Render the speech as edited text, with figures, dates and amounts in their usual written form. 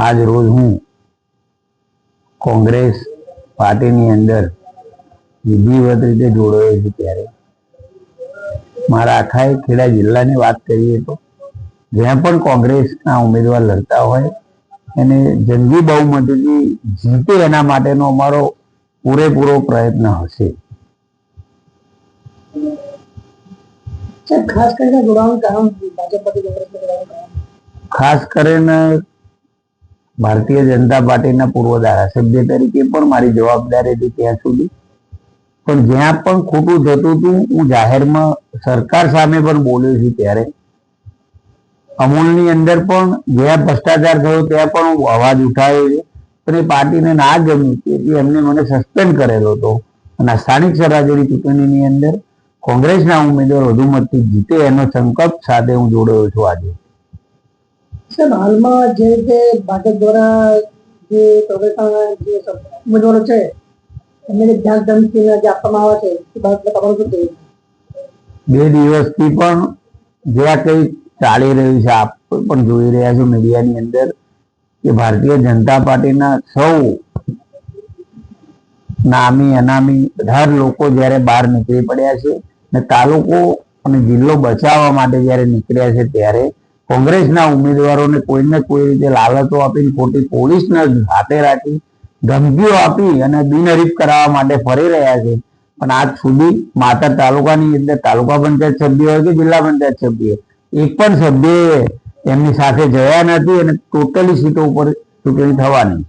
આજ રોજ હું કોંગ્રેસ પાર્ટીની અંદર વિધિવત રીતે જોડાયો છું ત્યારે મારા આખા ખેડા જિલ્લાની વાત કરીએ તો જ્યાં પણ કોંગ્રેસના ઉમેદવાર લડતા હોય એને જંગી બહુમતીથી જીતે એના માટેનો અમારો પૂરેપૂરો પ્રયત્ન હશે. ખાસ કરીને ભારતીય જનતા પાર્ટીના પૂર્વ ધારાસભ્ય તરીકે પણ મારી જવાબદારી હતી ત્યાં સુધી, પણ જ્યાં પણ ખોટું થતું હતું હું જાહેરમાં સરકાર સામે પણ બોલ્યો છું. ત્યારે અમૂલની અંદર પણ જ્યાં ભ્રષ્ટાચાર થયો ત્યાં પણ હું અવાજ ઉઠાવ્યો છે, પણ એ પાર્ટીને ના ગમ્યું તેથી એમને મને સસ્પેન્ડ કરેલો હતો. અને સ્થાનિક સ્વરાજ્યની ચૂંટણીની અંદર કોંગ્રેસના ઉમેદવાર વધુ મતથી જીતે એનો સંકલ્પ સાથે હું જોડાયો છું. આજે હાલમાં જે રીતે ભાજપ દ્વારા જે કોંગ્રેસના જે ઉમેદવારો છે એમને ધ્યાન ધમકી જે આપવામાં આવે છે તમારું શું કહેવું? 2 દિવસથી પણ જ્યાં કંઈ ચાલી રહ્યું છે આપ પણ જોઈ રહ્યા છો મીડિયાની અંદર કે ભારતીય જનતા પાર્ટીના સૌ નામી અનામી બધા લોકો જ્યારે બહાર નીકળી પડ્યા છે ને તાલુકો અને જિલ્લો બચાવવા માટે જ્યારે નીકળ્યા છે ત્યારે કોંગ્રેસના ઉમેદવારોને કોઈને કોઈ રીતે લાલચો આપીને ખોટી પોલીસને હાથે રાખી ધમકીઓ આપી અને બિનહરીફ કરાવવા માટે ફરી રહ્યા છે. પણ આજ સુધી માત્ર તાલુકાની અંદર તાલુકા પંચાયત સભ્ય હોય કે જિલ્લા પંચાયત સભ્ય એક પણ સભ્ય એમની સાથે જયા નથી અને ટોટલી સીટો ઉપર ચૂંટણી થવાની.